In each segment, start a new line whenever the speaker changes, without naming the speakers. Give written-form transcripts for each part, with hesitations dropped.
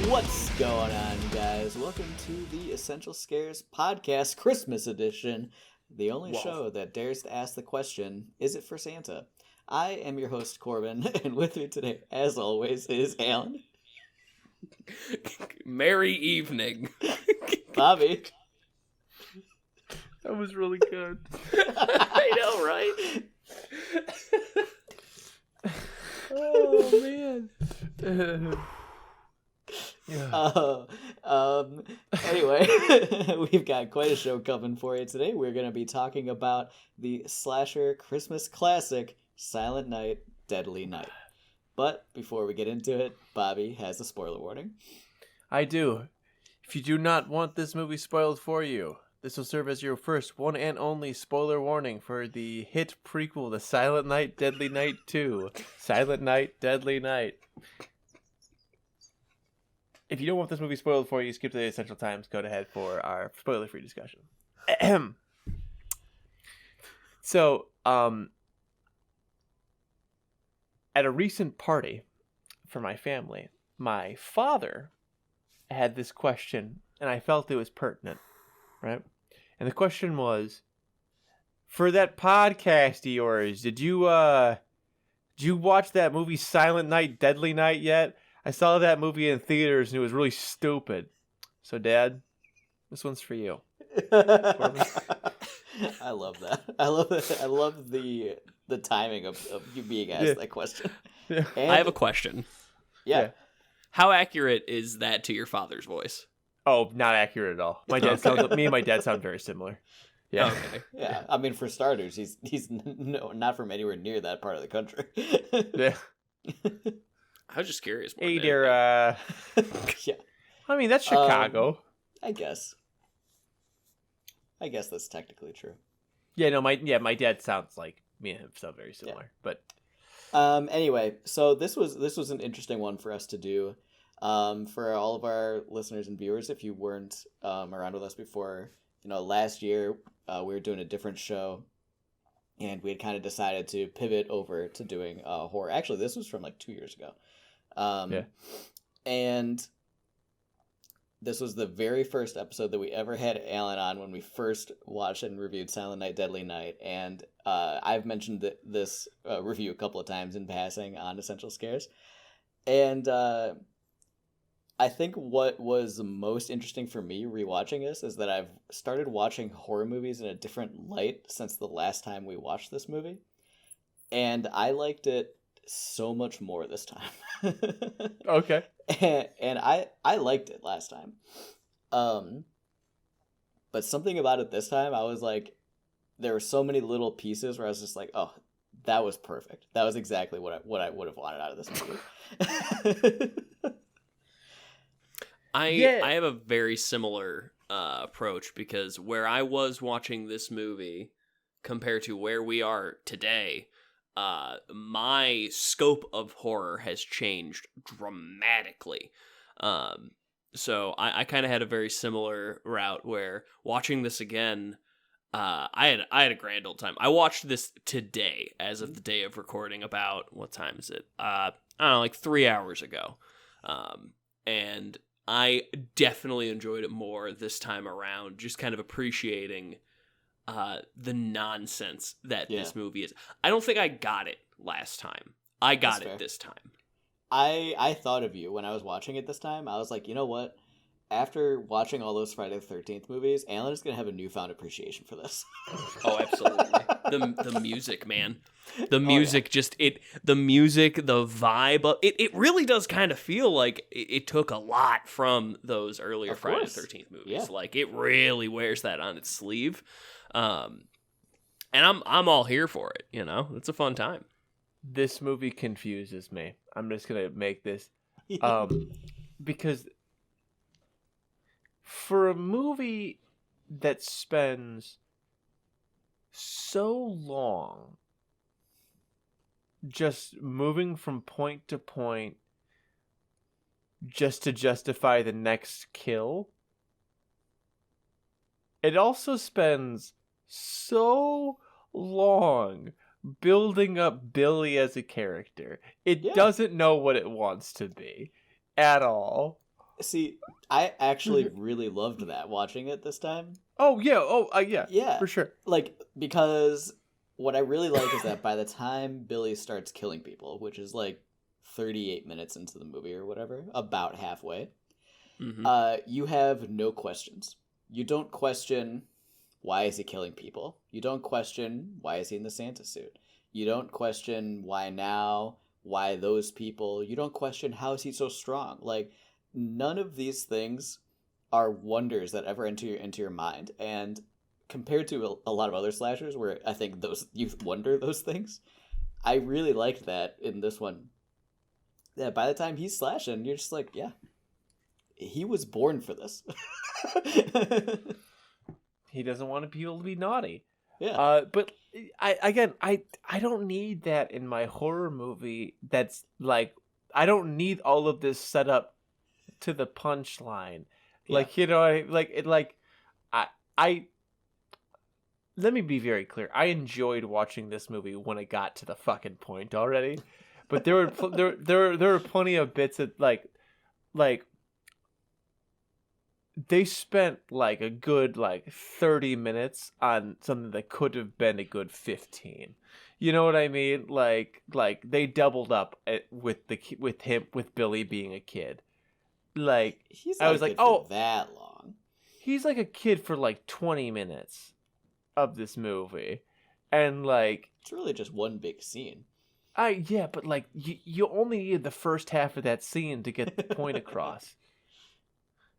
What's going on, guys? Welcome to the Essential Scares Podcast Christmas Edition, the only show that dares to ask the question, is it for Santa? I am your host, Corbin, and with me today, as always, is Alan.
Merry evening.
Bobby.
That was really good.
I know, right?
Oh, man.
Anyway, we've got quite a show coming for you today. We're going to be talking about the slasher Christmas classic, Silent Night, Deadly Night. But before we get into it, Bobby has a spoiler warning.
I do. If you do not want this movie spoiled for you, this will serve as your first one and only spoiler warning for the hit prequel to Silent Night, Deadly Night 2. Silent Night, Deadly Night. If you don't want this movie spoiled for you, skip to the Essential Times. Go ahead for our spoiler-free discussion. So, at a recent party for my family, my father had this question, and I felt it was pertinent, right? And the question was, for that podcast of yours, did you watch that movie Silent Night, Deadly Night yet? I saw that movie in theaters and it was really stupid. So, Dad, this one's for you.
I love that. I love the timing of you being asked that question.
Yeah.
I have a question.
Yeah.
How accurate is that to your father's voice?
Oh, not accurate at all. Me and my dad sound very similar. Yeah.
Okay.
Yeah. I mean, for starters, he's not from anywhere near that part of the country.
Yeah.
I was just curious.
Hey there,
Yeah.
I mean, that's Chicago.
I guess that's technically true.
Yeah, no, my dad sounds like me and him sound very similar. Yeah.
But anyway, so this was an interesting one for us to do. For all of our listeners and viewers, if you weren't around with us before, last year we were doing a different show, and we had kind of decided to pivot over to doing horror. Actually, this was from like 2 years ago. And this was the very first episode that we ever had Alan on when we first watched and reviewed Silent Night, Deadly Night. And I've mentioned this review a couple of times in passing on Essential Scares. And I think what was most interesting for me rewatching this is that I've started watching horror movies in a different light since the last time we watched this movie. And I liked it so much more this time.
Okay.
And I liked it last time. But something about it this time, I was like, there were so many little pieces where I was just like, oh, that was perfect. That was exactly what I would have wanted out of this movie.
I have a very similar approach, because where I was watching this movie compared to where we are today, my scope of horror has changed dramatically. So I kind of had a very similar route where watching this again, I had a grand old time. I watched this today, as of the day of recording, about, what time is it? I don't know, like 3 hours ago. And I definitely enjoyed it more this time around, just kind of appreciating the nonsense that this movie is. I don't think I got it last time. I got it this time.
I thought of you when I was watching it this time. I was like, you know what? After watching all those Friday the 13th movies, Alan is going to have a newfound appreciation for this.
Oh, absolutely. The music, man. The music, the music, the vibe. It really does kind of feel like it took a lot from those earlier Friday the 13th movies.
Yeah.
Like, it really wears that on its sleeve. And I'm all here for it, It's a fun time.
This movie confuses me. I'm just going to make this because for a movie that spends so long just moving from point to point just to justify the next kill, it also spends so long building up Billy as a character. It doesn't know what it wants to be at all.
See, I actually really loved that watching it this time.
Oh yeah, yeah,
Yeah,
for sure.
like because what I really like is that by the time Billy starts killing people, which is like 38 minutes into the movie or whatever, about halfway, you have no questions. You don't question why is he killing people. You don't question why is he in the Santa suit. You don't question why now, why those people. You don't question how is he so strong. Like none of these things are wonders that ever enter your mind. And compared to a lot of other slashers where I think those you wonder those things, I really liked that in this one. Yeah, by the time he's slashing, you're just like, yeah, he was born for this.
He doesn't want people to be naughty.
Yeah.
But I don't need that in my horror movie. That's like, I don't need all of this set up to the punchline.
Yeah.
Like, I let me be very clear. I enjoyed watching this movie when it got to the fucking point already. But there were there were plenty of bits that like they spent like a good like 30 minutes on something that could have been a good 15. You know what I mean? Like they doubled up with Billy being a kid. Like
He's
I was like, oh,
that long.
He's like a kid for like 20 minutes of this movie. And like
it's really just one big scene.
Yeah, but like you only needed the first half of that scene to get the point across.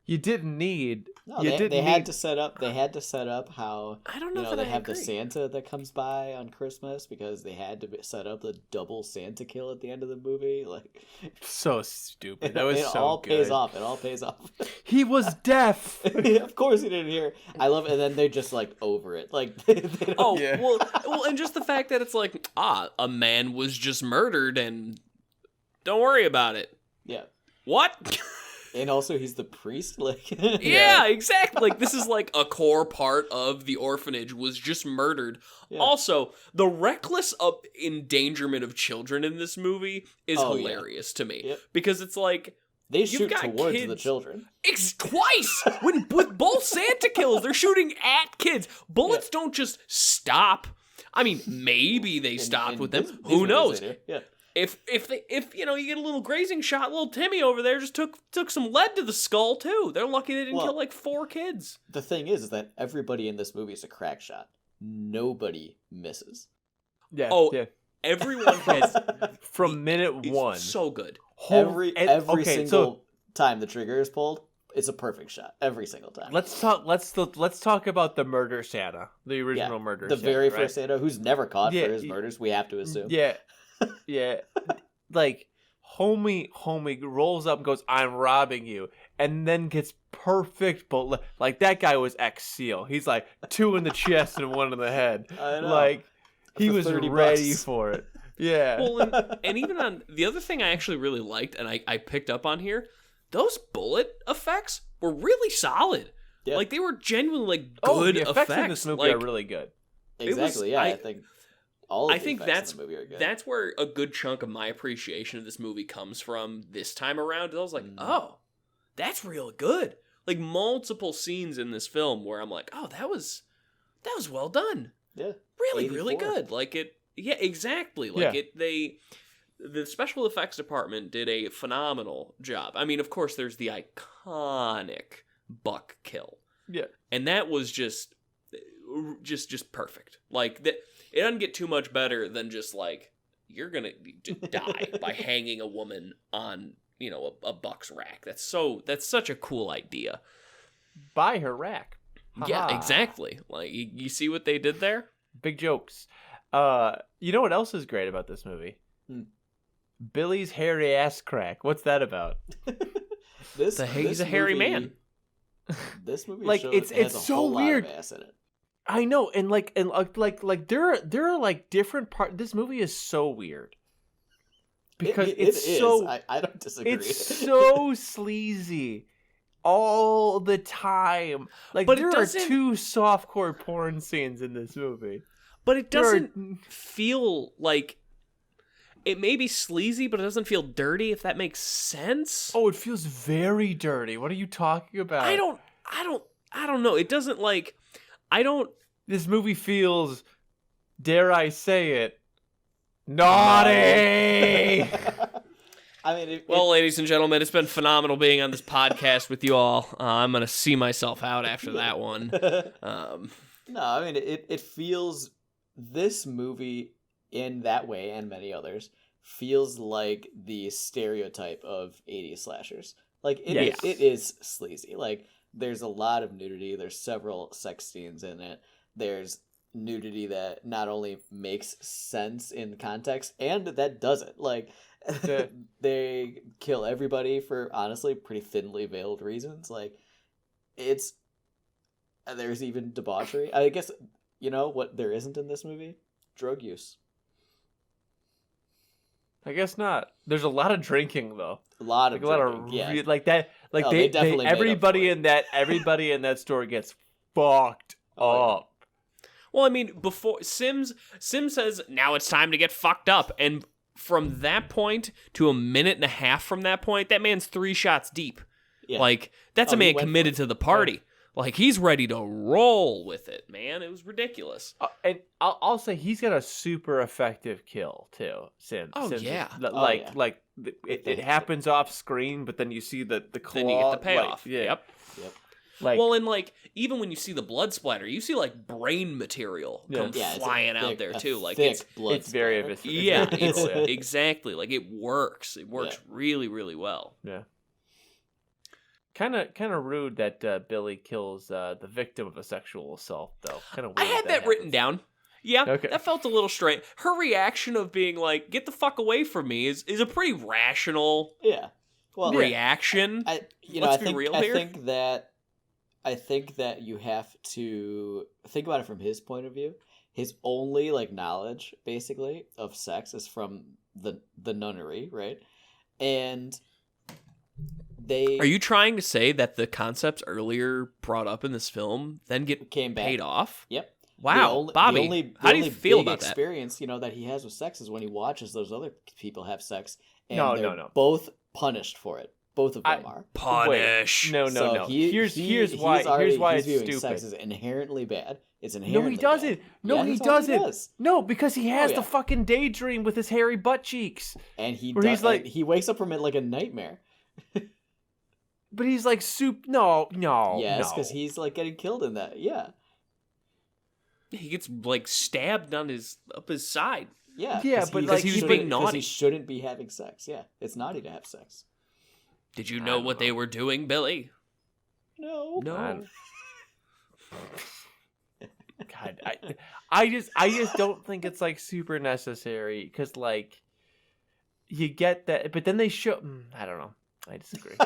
You didn't need.
No, they had to set up. They had to set up how
I don't know.
they have the Santa that comes by on Christmas because they had to set up the double Santa kill at the end of the movie. Like
so stupid. That was
it
so
all
good.
pays off. It all pays off.
He was deaf.
Of course he didn't hear. I love it. And then they're just like over it. Like they don't...
yeah. well, and just the fact that it's like a man was just murdered and don't worry about it.
Yeah.
What?
And also, he's the priest. Like,
yeah, exactly. Like this is like a core part of the orphanage was just murdered. Yeah. Also, the reckless endangerment of children in this movie is hilarious to me because it's like
they shoot towards kids. The children.
Twice with both Santa kills, they're shooting at kids. Bullets don't just stop. I mean, maybe they stopped with them. Who knows?
Yeah.
If you know you get a little grazing shot, little Timmy over there just took some lead to the skull too. They're lucky they didn't kill like 4 kids.
The thing is that everybody in this movie is a crack shot. Nobody misses.
Yeah.
Oh,
yeah.
Everyone has
from minute one.
So good.
Every single time the trigger is pulled, it's a perfect shot. Every single time.
Let's talk about the murder Santa, the original murder.
The
Santa,
very first Santa, who's never caught for his murders. We have to assume.
Yeah. Yeah, like homie rolls up and goes, "I'm robbing you," and then gets perfect bullet. Like that guy was ex-SEAL. He's like 2 in the chest and 1 in the head.
I know.
Like he was ready for it. Yeah.
Well, and even on the other thing I actually really liked, and I picked up on here, those bullet effects were really solid. Yeah. Like they were genuinely like good
the effects in this movie are really good.
Exactly. I think.
I think that's where a good chunk of my appreciation of this movie comes from this time around. I was like, oh, that's real good. Like multiple scenes in this film where I'm like, oh, that was well done.
Yeah,
really, really good. Like it. Yeah, exactly. Like the special effects department did a phenomenal job. I mean, of course, there's the iconic buck kill.
Yeah,
and that was just perfect. Like that. It doesn't get too much better than just like you're gonna die by hanging a woman on a buck's rack. That's such a cool idea.
By her rack.
Yeah, exactly. Like you see what they did there?
Big jokes. You know what else is great about this movie? Billy's hairy ass crack. What's that about?
He's a hairy man.
This movie,
like it's so weird.
Lot of ass in it.
I know, and there are like different parts. This movie is so weird because it's so.
I don't disagree.
It's so sleazy all the time. Like, but there are 2 softcore porn scenes in this movie,
but it doesn't feel like. it may be sleazy, but it doesn't feel dirty, if that makes sense.
Oh, it feels very dirty. What are you talking about?
I don't know. It doesn't like, I don't.
This movie feels, dare I say it, naughty.
I mean,
Well, ladies and gentlemen, it's been phenomenal being on this podcast with you all. I'm gonna see myself out after that one.
No, I mean it feels, this movie in that way and many others feels like the stereotype of 80s slashers. Like
Yes.
it is sleazy. Like there's a lot of nudity. There's several sex scenes in it. There's nudity that not only makes sense in context and that doesn't. Like they kill everybody for honestly pretty thinly veiled reasons. Like it's, there's even debauchery. I guess, you know what there isn't in this movie? Drug use.
I guess not. There's a lot of drinking though.
A lot of
Like a lot
drinking,
of
yeah.
like that. Like
Oh,
they
definitely made up
everybody
for it.
everybody in that store gets fucked
Oh, yeah.
up.
Well, I mean, before Sims says, now it's time to get fucked up. And from that point to a minute and a half from that point, that man's 3 shots deep.
Yeah.
Like, that's
Oh,
a
he
man
went for
committed
it.
to the party. Like, he's ready to roll with it, man. It was ridiculous.
And I'll say he's got a super effective kill too. Sims.
Oh,
Sims is-
yeah.
Like it happens off screen, but then you see the claw.
Then you get the
like,
payoff.
yeah.
Yep.
Like,
Well, and like, even when you see the blood splatter, you see like brain material come
Yeah, it's a
flying out
thick-
there
a
too. Like,
thick
it's
blood
it's very
splatter.
visceral.
yeah,
very
it's
visceral, yeah.
exactly like it works. It works
Yeah.
really, really well.
Yeah. Kind of rude that Billy kills the victim of a sexual assault, though. Kind of.
I had that written
happens.
down. Yeah,
Okay.
that felt a little strange. Her reaction of being like, "Get the fuck away from me," is a pretty rational
Yeah. Well,
reaction.
I
be real here.
I think that you have to think about it from his point of view. His only like knowledge, basically, of sex is from the nunnery, right? And they
Are you trying to say that the concepts earlier brought up in this film then get
came back?
paid off?
Yep.
Wow, Bobby, how do you feel
big
about that?
experience, you know, that he has with sex is when he watches those other people have sex, and
No,
they're
no.
both punished for it. Both of them are.
Punish.
No.
So
Here's why.
he's already-
Here's why
he's
it's
viewing
stupid.
sex as inherently bad. It's
No,
inherently
he doesn't.
bad.
No,
Yeah,
he
that's all
doesn't.
does.
No, because he has
Oh,
the
yeah.
fucking daydream with his hairy butt cheeks.
And he
Where he's like-
he wakes up from it like a nightmare.
But he's like soup. No.
Yes,
no.
because he's like getting killed in that. Yeah,
He gets like stabbed on up his side.
yeah.
Yeah,
'cause
but,
he-
like,
he was
shouldn't-
being
'cause
naughty.
He shouldn't be having sex. Yeah, it's naughty to have sex.
Did you
I
know
don't
what they
know.
were doing, Billy?
No.
No.
God, I just don't think it's like super necessary because like you get that, but then they show. I don't know. I disagree.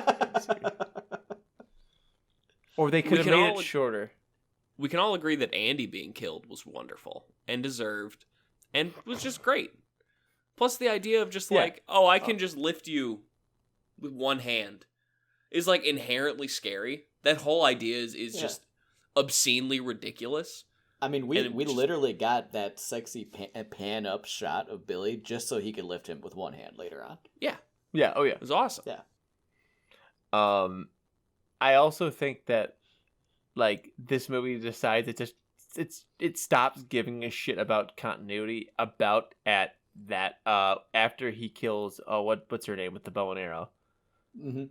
Or they could have
can
made
all-
it shorter.
We can all agree that Andy being killed was wonderful and deserved and was just great. Plus the idea of just
Yeah.
like, oh, I can just lift you with one hand is like inherently scary. That whole idea is
Yeah.
just obscenely ridiculous.
I mean,
And
we
it just-
literally got that sexy pan up shot of Billy just so he could lift him with one hand later on.
Yeah,
Yeah. Oh yeah.
it was awesome.
Yeah.
I also think that like this movie decides it stops giving a shit about continuity about at that after he kills what's her name with the bow and arrow.
Mm-hmm.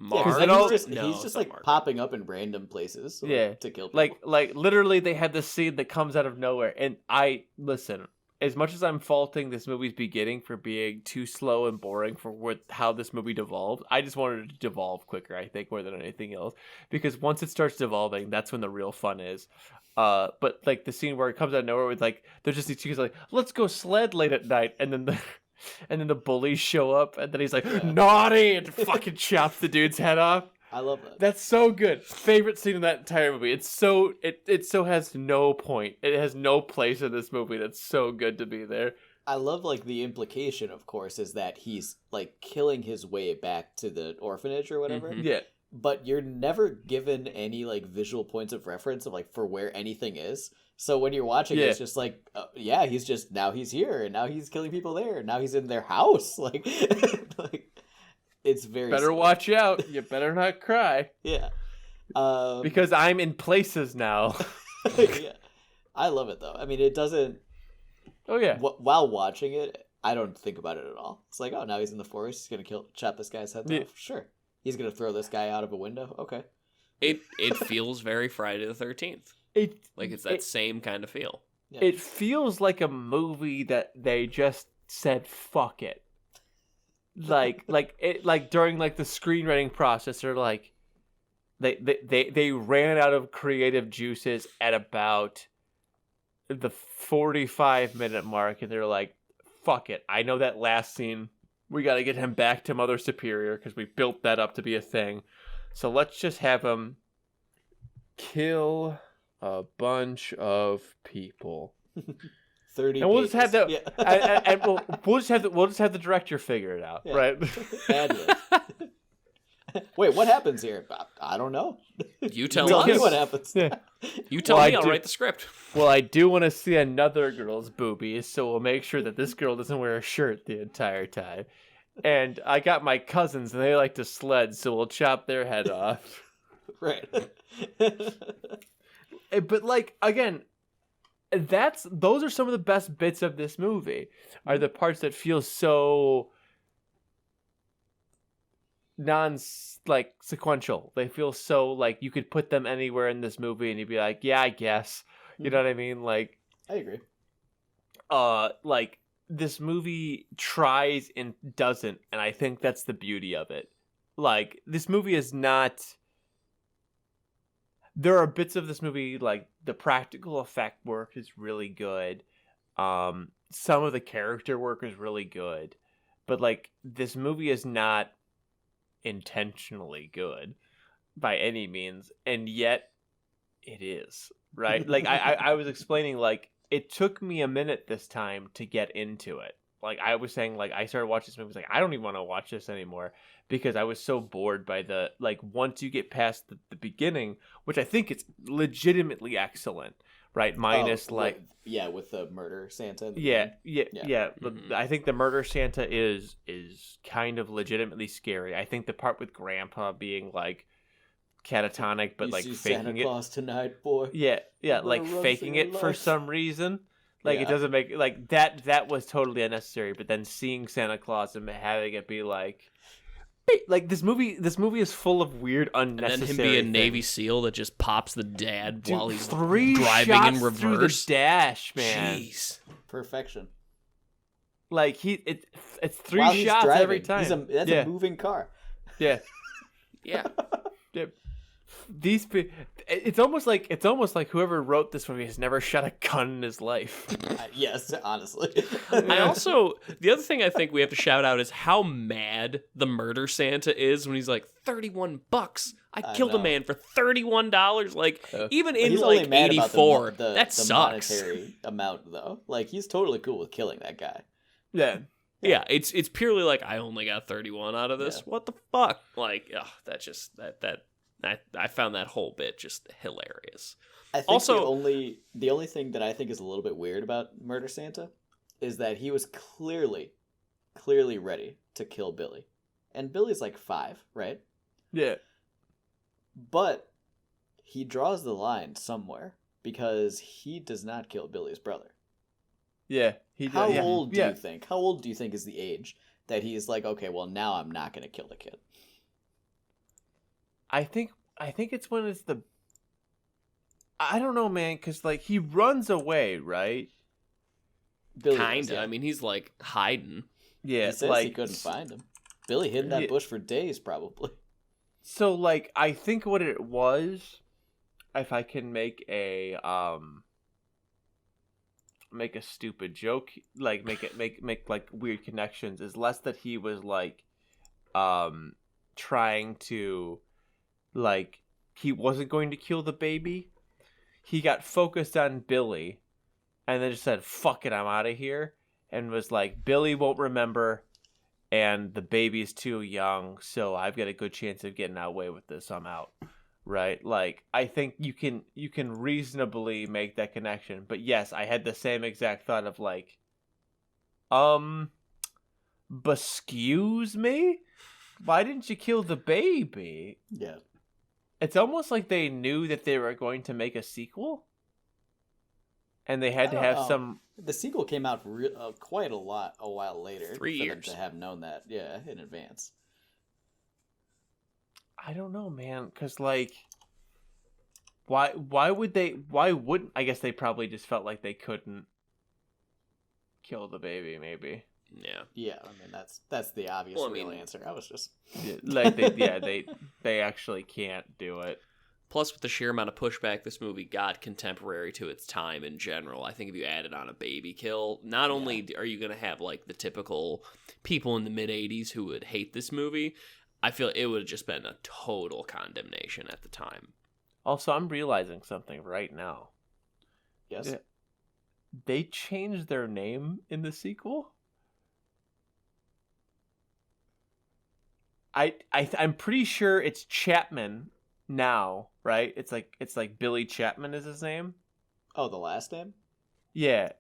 Mark?
then
he's
No,
just
it's
like
not Mark.
popping up in random places.
Yeah.
To kill people.
Like literally they had this scene that comes out of nowhere, and I listen, as much as I'm faulting this movie's beginning for being too slow and boring for how this movie devolved, I just wanted it to devolve quicker, I think, more than anything else, because once it starts devolving, that's when the real fun is. But like the scene where it comes out of nowhere with like there's just these chicks like, let's go sled late at night, and then the bullies show up, and then he's like, naughty, and fucking chops the dude's head off.
I love that.
That's so good. Favorite scene in that entire movie. It's so it so has no point. It has no place in this movie. That's so good to be there.
I love like the implication, of course, is that he's like killing his way back to the orphanage or whatever.
Mhm.
Yeah.
but you're never given any like visual points of reference of like for where anything is. So when you're watching it, it's just like, yeah, he's just now he's here and now he's killing people there and now he's in their house. Like, like it's very
better
silly.
watch out. You better not cry.
Yeah.
Because I'm in places now.
Yeah. I love it though. I mean, it doesn't.
Oh yeah.
While watching it, I don't think about it at all. It's like, oh, now he's in the forest. He's gonna chop this guy's head off. Sure. He's gonna throw this guy out of a window. Okay.
It feels very Friday the 13th. It's that same kind of feel.
Yeah.
It feels like a movie that they just said fuck it. Like during like the screenwriting process, they're like they ran out of creative juices at about the 45-minute mark, and they're like, fuck it. I know that last scene, we got to get him back to Mother Superior because we built that up to be a thing. So let's just have him kill a bunch of people.
30
and we'll just have that.
Yeah.
and we'll just have the director figure it out,
Yeah.
right?
Ad-lib. Wait, what happens here? I don't know.
You tell
Tell me
us.
what happens.
Yeah.
You tell
Well,
me,
I
I'll
do-
write the script.
Well, I do want to see another girl's boobies, so we'll make sure that this girl doesn't wear a shirt the entire time. And I got my cousins, and they like to sled, so we'll chop their head off.
Right.
But like again, those are some of the best bits of this movie. Are the parts that feel so sequential. They feel so like you could put them anywhere in this movie, and you'd be like, yeah, I guess. You know what I mean? Like,
I agree.
like this movie tries and doesn't, and I think that's the beauty of it. Like, this movie is not. There are bits of this movie, like the practical effect work is really good. Some of the character work is really good, but like this movie is not intentionally good by any means, and yet it is, right? Like I was explaining, like it took me a minute this time to get into it. Like I was saying, like I started watching this movie, I was like, I don't even want to watch this anymore because I was so bored by the, like, once you get past the beginning, which I think it's legitimately excellent, right? Minus
with the murder Santa. in the
yeah.
Mhm.
I think the murder Santa is kind of legitimately scary. I think the part with Grandpa being like catatonic, but
You
like
see
faking
Santa
it.
Claus tonight, boy.
Yeah,
You're
like
gonna run
faking
for your
it for
life.
some reason. Like it
Yeah.
doesn't make like that. That was totally unnecessary. But then seeing Santa Claus and having it be like this movie is full of weird
And
unnecessary.
then him be a
things.
Navy SEAL that just pops the dad
Dude,
while he's
3
driving
shots
in
through the
reverse.
dash, man.
Jeez.
Perfection.
Like it's 3
While he's
shots
driving,
every time.
That's
yeah,
a moving car.
yeah.
Yeah.
It's almost like whoever wrote this movie has never shot a gun in his life.
Yes, honestly.
I also, the other thing I think we have to shout out is how mad the murder Santa is when he's like, $31. I killed a
know.
man for $31. Like, even in
He's only
like
mad about
84,
the
that sucks.
monetary amount, though. Like, he's totally cool with killing that guy.
Yeah.
Yeah, it's purely like, I only got 31 out of this.
Yeah.
What the fuck? Like, ugh, that just, I found that whole bit just hilarious.
I think
Also-
the only thing that I think is a little bit weird about Murder Santa is that he was clearly ready to kill Billy. And Billy's like 5, right?
Yeah.
But he draws the line somewhere because he does not kill Billy's brother.
Yeah.
How
yeah.
old do
yeah.
you think? How old do you think is the age that he's like, okay, well, now I'm not going to kill the kid?
I think it's when it's the. I don't know, man, because like he runs away, right?
Billy
Kinda.
does, yeah.
I mean, he's like hiding.
Yeah,
He says
like
he couldn't find him. Billy hid in that
Yeah.
bush for days, probably.
So like I think what it was, if I can make a stupid joke, like make like weird connections, is less that he was like trying to, like, he wasn't going to kill the baby. He got focused on Billy and then just said, fuck it, I'm out of here. And was like, Billy won't remember. and the baby's too young, so I've got a good chance of getting away with this. I'm out. Right? Like, I think you can reasonably make that connection. But yes, I had the same exact thought of like, but excuse me? Why didn't you kill the baby?
Yeah.
It's almost like they knew that they were going to make a sequel, and they had
I
to
don't
have
know.
some.
The sequel came out quite a while later.
3
for
years.
them to have known that, yeah, in advance.
I don't know, man, because like, why would they? Why wouldn't? I guess they probably just felt like they couldn't kill the baby. Maybe.
Yeah.
Yeah, I mean that's the obvious
Well, I
real
mean-
answer. I was just
Like they actually can't do it.
Plus, with the sheer amount of pushback this movie got contemporary to its time in general, I think if you added on a baby kill, not only are you going to have like the typical people in the mid 80s who would hate this movie, I feel it would have just been a total condemnation at the time.
Also, I'm realizing something right now.
yes.
Yeah. They changed their name in the sequel. I'm pretty sure it's Chapman now, right? It's like Billy Chapman is his name.
Oh, the last name?
Yeah,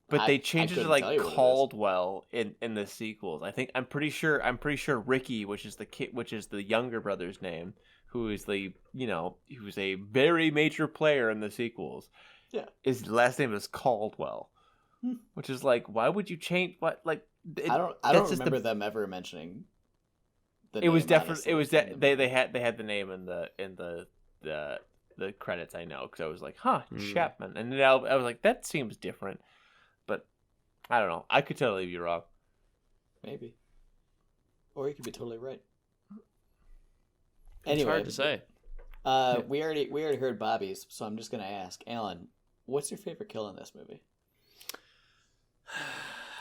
but
I
they changed it to
couldn't
like
tell you what it is.
Caldwell in the sequels. I'm pretty sure Ricky, which is the younger brother's name, who is who's a very major player in the sequels.
Yeah.
His last name is Caldwell, which is like, why would you change what like?
I don't remember them ever mentioning.
It was definitely
honestly,
they had the name in the credits. I know, because I was like, huh, Chapman, and then I was like, that seems different, but I don't know. I could totally be wrong.
maybe, or you could be totally right.
It's
Anyway,
hard to say.
we already heard Bobby's, so I'm just gonna ask Alan, what's your favorite kill in this movie?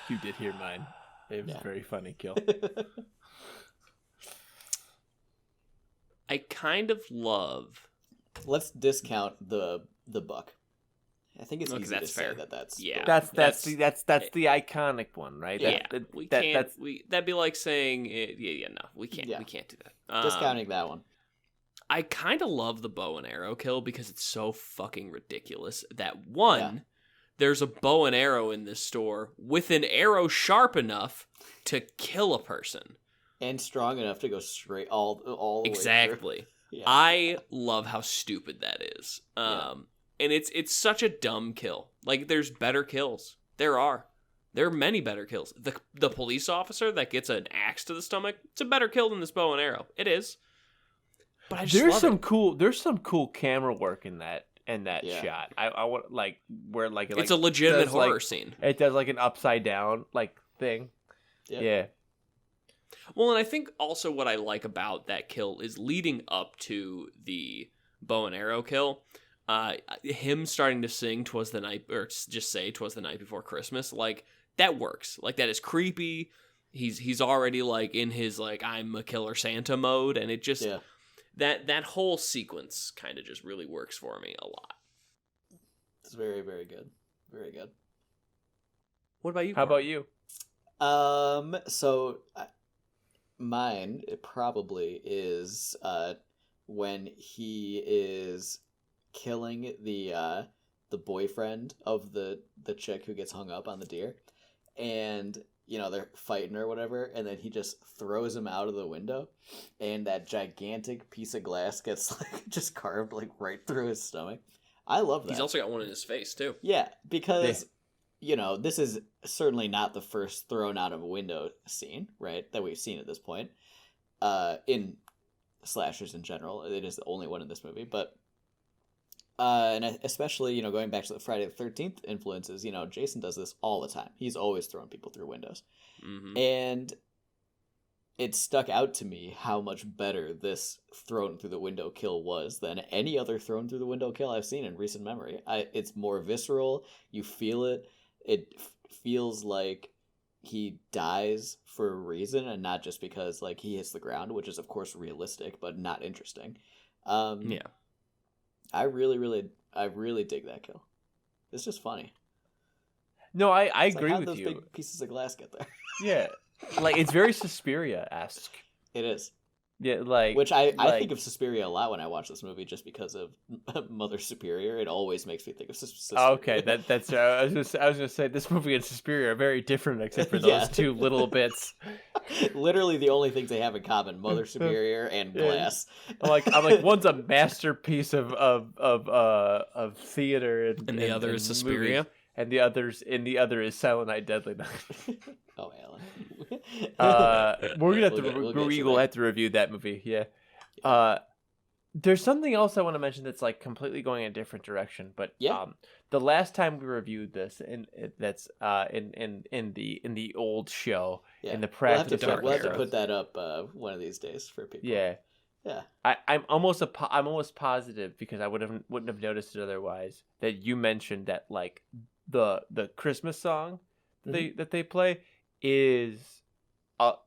You did hear mine. It was
Yeah.
a very funny kill.
I kind of love.
Let's discount the buck. I think it's
Okay,
easy
that's
to
fair.
say that's
Yeah.
That's
That's-
the iconic one, right?
Yeah, we can't.
That's
That'd be like saying, no, we can't.
Yeah.
We can't do that.
discounting that one.
I kind of love the bow and arrow kill because it's so fucking ridiculous. That one, there's a bow and arrow in this store with an arrow sharp enough to kill a person.
And strong enough to go straight all the way through.
Exactly.
Yeah.
I love how stupid that is. And it's such a dumb kill. Like, there's better kills. There are many better kills. The police officer that gets an axe to the stomach, it's a better kill than this bow and arrow. It is. But I just
there's
love
some cool camera work in that
Yeah.
shot. I want like where like
it's a legitimate
does,
horror
like,
scene.
It does like an upside down like thing.
Yep.
Yeah.
Well, and I think also what I like about that kill is leading up to the bow and arrow kill. Him starting to sing "'Twas the Night," or just say "'Twas the Night Before Christmas," like that works. Like, that is creepy. He's already like in his like I'm a killer Santa mode, and it just that whole sequence kind of just really works for me a lot.
It's very, very good. Very good.
What about you?
How
Corey?
about you?
So mine it probably is when he is killing the boyfriend of the chick who gets hung up on the deer, and they're fighting or whatever, and then he just throws him out of the window, and that gigantic piece of glass gets like just carved like right through his stomach. I love that.
He's also got one in his face too.
Yeah, because this is certainly not the first thrown out of a window scene, right, that we've seen at this point. In slashers in general, it is the only one in this movie, but and especially going back to the Friday the 13th influences, Jason does this all the time. He's always throwing people through windows, and it stuck out to me how much better this thrown through the window kill was than any other thrown through the window kill I've seen in recent memory. It's more visceral. You feel it. It feels like he dies for a reason and not just because like he hits the ground, which is of course realistic but not interesting.
Yeah.
I really dig that kill. It's just funny.
No, I
It's like,
agree
how'd
with
those
you.
big pieces of glass get there?
Yeah. like it's very Suspiria-esque.
It is.
Yeah, like
Which I
like,
think of Suspiria a lot when I watch this movie, just because of Mother Superior. It always makes me think of Suspiria.
okay, that's I was gonna say this movie and Suspiria are very different except for
Yeah.
those two little bits.
Literally the only things they have in common: Mother Superior and
Yeah.
Glass.
I'm like one's a masterpiece of theater
And the other is Suspiria.
movies, and the other is Silent Night, Deadly Night.
Oh, Alan.
We're gonna have to
We'll
we'll have to review that movie. Yeah. There's something else I want to mention that's like completely going in a different direction. But
Yeah.
the last time we reviewed this, and that's in the old show,
Yeah.
in the
We'll have
practice.
to, we'll have to
era.
put that up one of these days for people.
Yeah.
Yeah.
I'm almost positive, because I wouldn't have noticed it otherwise, that you mentioned that like the Christmas song that they play is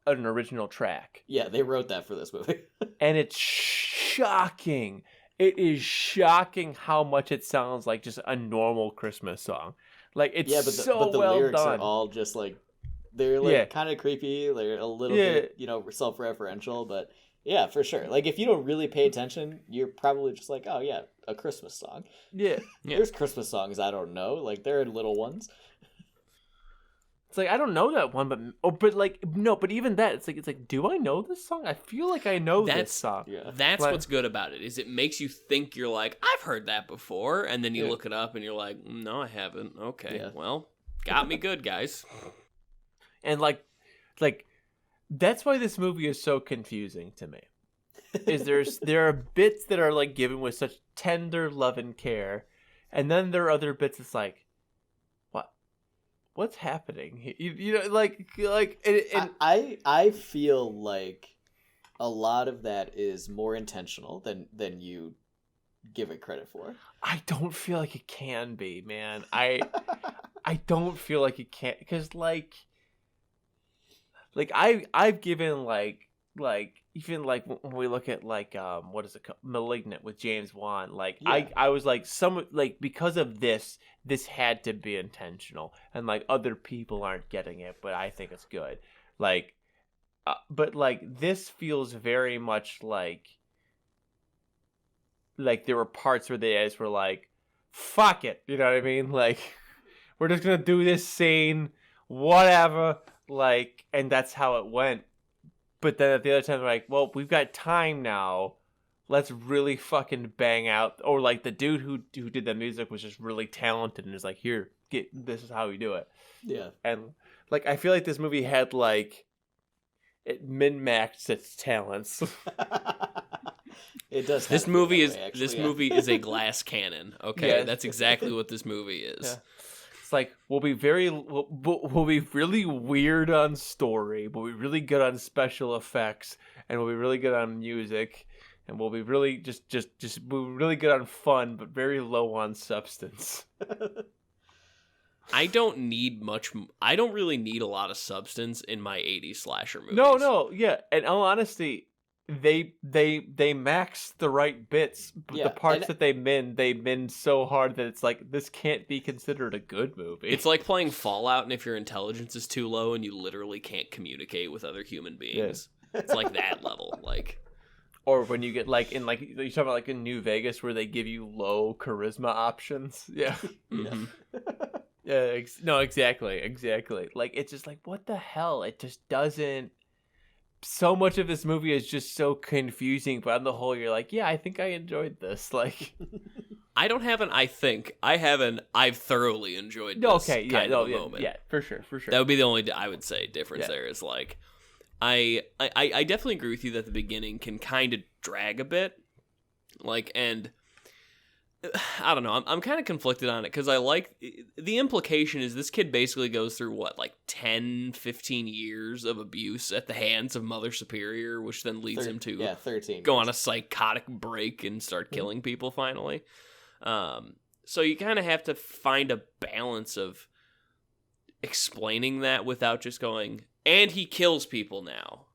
an original track,
Yeah, they wrote that for this movie.
and it's shocking. It is shocking how much it sounds like just a normal Christmas song. Like it's
Yeah, but the
well
lyrics
done.
are all just like, they're like
Yeah.
kind of creepy. They're a little
Yeah.
bit, self-referential, but yeah, for sure. Like if you don't really pay attention, you're probably just like, oh yeah, a Christmas song.
Yeah.
Yeah.
There's Christmas songs I don't know. Like there are little ones.
It's like I don't know that one, but even that, it's like, do I know this song? I feel like I know this song.
Yeah.
That's
Like-
what's good about it, is it makes you think you're like, I've heard that before, and then you
Yeah.
look it up and you're like, no, I haven't. Okay,
Yeah.
well, got me good, guys.
And like that's why this movie is so confusing to me. Is there are bits that are like given with such tender love and care, and then there are other bits that's like, what's happening? You know, and
I feel like a lot of that is more intentional than you give it credit for.
I don't feel like it can be, man. I don't feel like it can, because like I've given like even like when we look at like what is it called, Malignant with James Wan, like
Yeah.
I was like, some like, because of this had to be intentional, and like other people aren't getting it, but I think it's good. Like but like this feels very much like there were parts where they guys were like, fuck it, you know what I mean? Like, we're just gonna do this scene, whatever, like, and that's how it went. But then at the other time, they're like, well, we've got time now, let's really fucking bang out. Or like the dude who did the music was just really talented and is like, here, this is how we do it.
Yeah.
And like I feel like this movie had like, it min-maxed its talents.
It does.
This
kinda feel
movie
that
is
way, actually,
this
yeah.
movie is a glass cannon. Okay,
Yeah.
that's exactly what this movie is.
Yeah. It's like we'll be really weird on story, we'll be really good on special effects, and we'll be really good on music, and we'll be really just we'll be really good on fun, but very low on substance.
I don't really need a lot of substance in my 80s slasher movies.
No, yeah. In all honesty, they max the right bits, but
Yeah,
the parts
and-
that they min so hard that it's like, this can't be considered a good movie.
It's like playing Fallout, and if your intelligence is too low and you literally can't communicate with other human beings. It's like that level. Like,
or when you get like in like you're talking about like in New Vegas where they give you low charisma options. Yeah.
mhm.
Yeah, no, exactly. Like, it's just like, what the hell? It just doesn't. So much of this movie is just so confusing, but on the whole, you're like, yeah, I think I enjoyed this. Like,
I don't have an I think. I have an I've thoroughly enjoyed this
no, okay, yeah,
kind
no,
of a
yeah,
moment.
yeah, for sure.
That would be the only, I would say, difference
Yeah.
there is like, I definitely agree with you that the beginning can kind of drag a bit. Like, and I don't know, I'm kind of conflicted on it because I like, the implication is this kid basically goes through what, like 10, 15 years of abuse at the hands of Mother Superior, which then leads him to
13.
go on a psychotic break and start killing people finally. So you kind of have to find a balance of explaining that without just going, and he kills people now.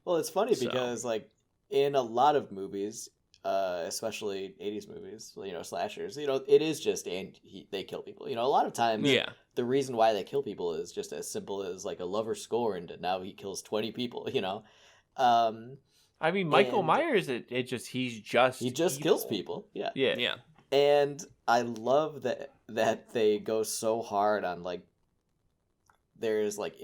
Well, it's funny
So-
because like in a lot of movies, especially 80s movies, slashers, it is just they kill people. A lot of times
Yeah.
the reason why they kill people is just as simple as like a lover scorned and now he kills 20 people. Um,
I mean, Michael
and
Myers, he just
kills
evil.
people. Yeah.
Yeah.
Yeah.
And I love that they go so hard on like there's like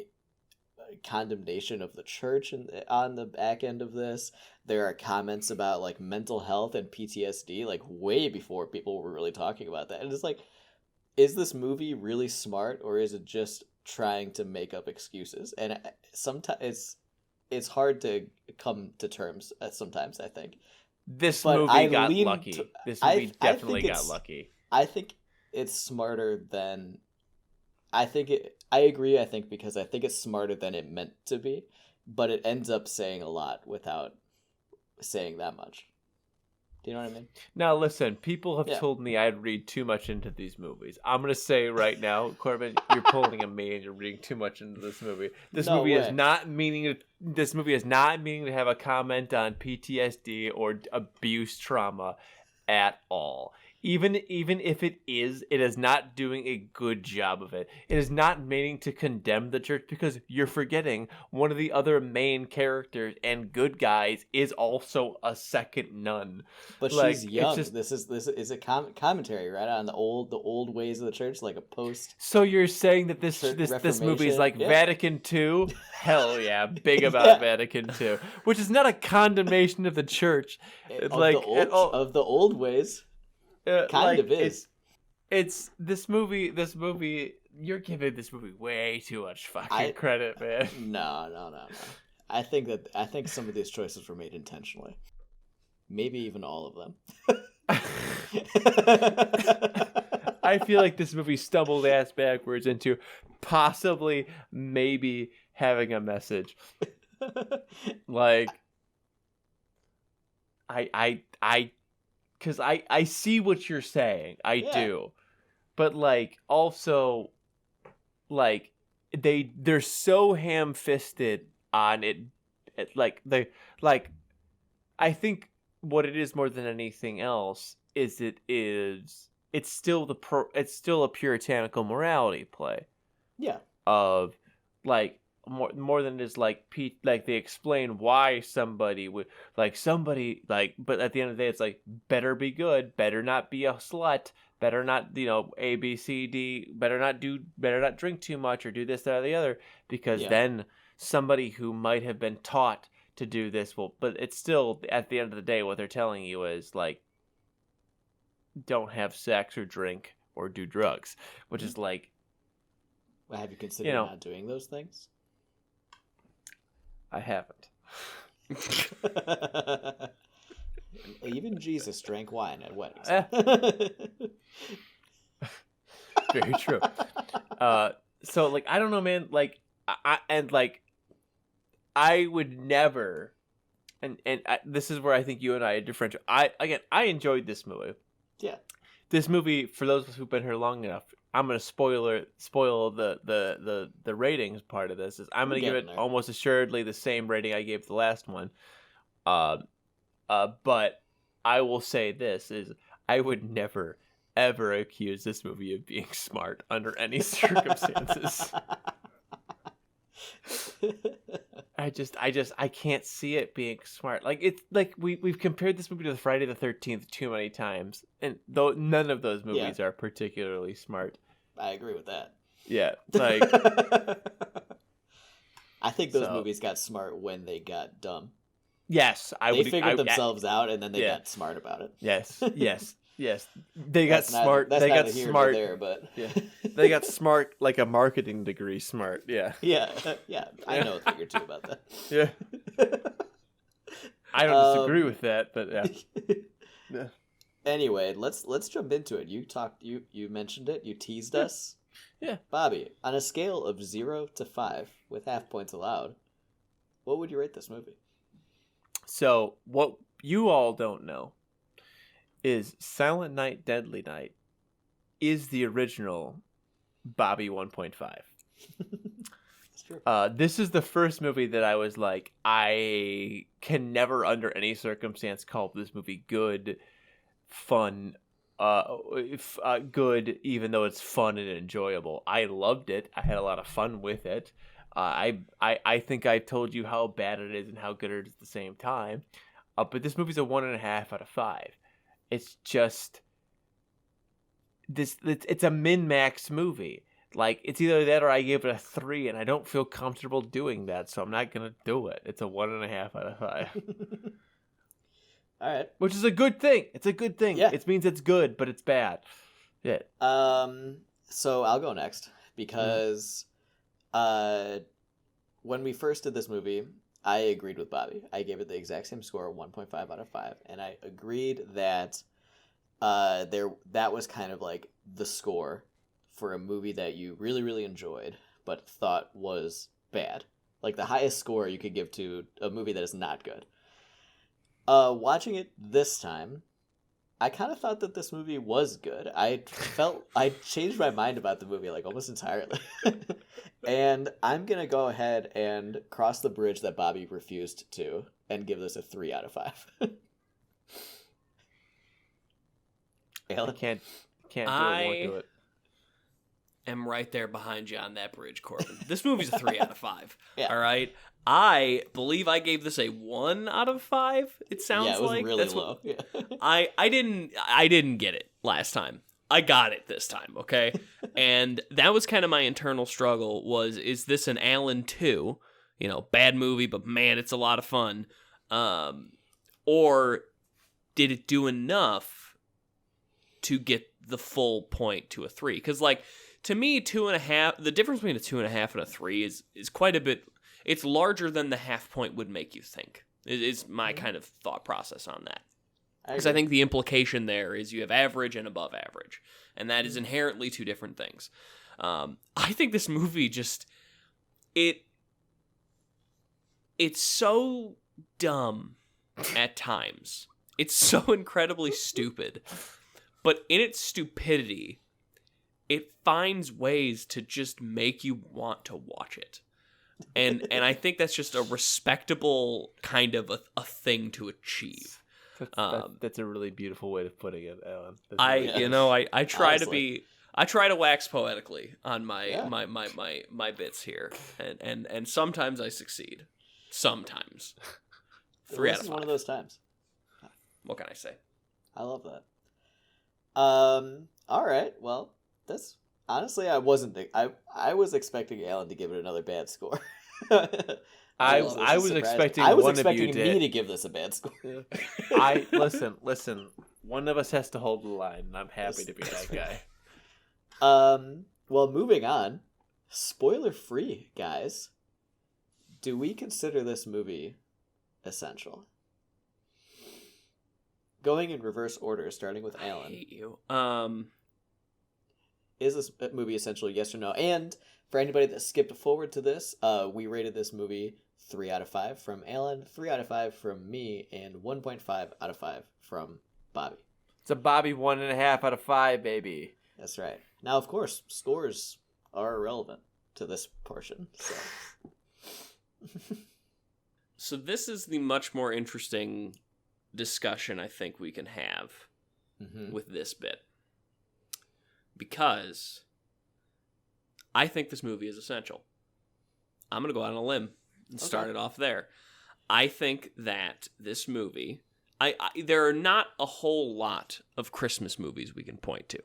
condemnation of the church and on the back end of this. There are comments about like mental health and PTSD like way before people were really talking about that. And it's like, is this movie really smart or is it just trying to make up excuses? And sometimes it's hard to come to terms sometimes, I think.
This
But
movie
I
got
lean
lucky.
to-
This
I-
movie
I
definitely
think
got
it's-
lucky.
I think it's smarter than I agree, I think, because I think it's smarter than it meant to be, but it ends up saying a lot without saying that much. Do you know what I mean?
Now, listen, people have
Yeah.
told me I'd read too much into these movies. I'm going to say right now, Corbin, you're pulling a me and you're reading too much into this movie. This
No
movie is
way.
not meaning to have a comment on PTSD or abuse trauma at all. Even if it is not doing a good job of it. It is not meaning to condemn the church because you're forgetting one of the other main characters and good guys is also a second nun.
But
Like,
she's
it's
young.
just-
This is a commentary, right, on the old ways of the church, like a post.
So you're saying that this movie is like
Yeah.
Vatican II? Hell yeah, big about
Yeah.
Vatican II, which is not a condemnation of the church.
Of
Like,
the old
at all.
of the old ways. Kind of is.
It's this movie. You're giving this movie way too much fucking credit, man.
No. I think some of these choices were made intentionally. Maybe even all of them.
I feel like this movie stumbled ass backwards into possibly maybe having a message. Like, because I see what you're saying. I
Yeah.
do. But like also like they're so ham-fisted on it, I think what it is more than anything else is it's still a puritanical morality play
Yeah.
of like more than it is like like they explain why somebody would but at the end of the day it's like better be good, better not be a slut, better not A B C D, better not drink too much or do this that or the other, because
Yeah.
then somebody who might have been taught to do this but it's still at the end of the day what they're telling you is like don't have sex or drink or do drugs, which is like,
Well, have you considered not doing those things?
I haven't.
Even Jesus drank wine at weddings.
Very true. So like I don't know, man. Like I would never, this is where I think you and I differentiate. I enjoyed this movie.
Yeah.
This movie, for those of us who've been here long enough, I'm gonna spoil the ratings part of this. I'm gonna give it almost assuredly the same rating I gave the last one. But I will say this is I would never ever accuse this movie of being smart under any circumstances. I can't see it being smart. Like it's like we've compared this movie to the Friday the 13th too many times, and though none of those movies are particularly smart.
I agree with that.
Yeah, like
I think those movies got smart when they got dumb.
Yes,
they figured themselves out, and then they got smart about it.
Yes. They got smart. They got smart
there, but
they got smart like a marketing degree smart. Yeah.
Yeah. I know a thing or two about that.
Yeah. I don't disagree with that, but yeah.
Anyway, let's jump into it. You mentioned it. You teased us.
Yeah.
Bobby, on a scale of 0 to 5, with half points allowed, what would you rate this movie?
So what you all don't know is Silent Night, Deadly Night is the original Bobby 1.5.
true.
This is the first movie that I was like, I can never under any circumstance call this movie good, fun, good, even though it's fun and enjoyable. I loved it. I had a lot of fun with it. I think I told you how bad it is and how good it is at the same time. But this movie's a 1.5 out of 5. It's just it's a min-max movie. Like, it's either that or I gave it a 3, and I don't feel comfortable doing that, so I'm not gonna do it. It's a 1.5 out of 5.
All right.
Which is a good thing. It's a good thing.
Yeah.
It means it's good, but it's bad. Yeah.
So I'll go next because when we first did this movie, I agreed with Bobby. I gave it the exact same score, 1.5 out of 5, and I agreed that that was kind of like the score for a movie that you really, really enjoyed but thought was bad. Like the highest score you could give to a movie that is not good. Watching it this time, I kind of thought that this movie was good. I changed my mind about the movie like almost entirely. And I'm going to go ahead and cross the bridge that Bobby refused to and give this a 3 out of 5.
I can't do it, won't do it.
Am right there behind you on that bridge, Corbin. This movie's a 3 out of 5.
Yeah.
All right. I believe I gave this a 1 out of 5. It sounds
it was
like
really
that's
low. Yeah.
I didn't get it last time. I got it this time, okay? And that was kind of my internal struggle was, is this an Alan 2? You know, bad movie, but man, it's a lot of fun. Or did it do enough to get the full point to a 3? Because, like, to me, 2.5, the difference between a 2.5 and a 3 is quite a bit. It's larger than the half point would make you think. Is my kind of thought process on that. Because I think the implication there is you have average and above average. And that is inherently two different things. I think this movie just... It's so dumb at times. It's so incredibly stupid. But in its stupidity, it finds ways to just make you want to watch it. And I think that's just a respectable kind of a thing to achieve.
That's a really beautiful way of putting it, Alan.
I try
Honestly.
I try to wax poetically on my bits here, and sometimes I succeed. Sometimes. 3 out of 5.
One of those times.
What can I say?
I love that. All right. Well, this honestly, I was expecting Alan to give it another bad score.
I was expecting
me to give this a bad score.
Listen. One of us has to hold the line, and I'm happy to be that guy.
Well, moving on. Spoiler free, guys. Do we consider this movie essential? Going in reverse order, starting with Alan.
I hate you.
Is this movie essential? Yes or no? And for anybody that skipped forward to this, we rated this movie 3 out of 5 from Alan, 3 out of 5 from me, and 1.5 out of 5 from Bobby.
It's a Bobby 1.5 out of 5, baby.
That's right. Now, of course, scores are irrelevant to this portion.
So this is the much more interesting discussion I think we can have with this bit. Because I think this movie is essential. I'm going to go out on a limb and start it off there. I think that this movie... there are not a whole lot of Christmas movies we can point to.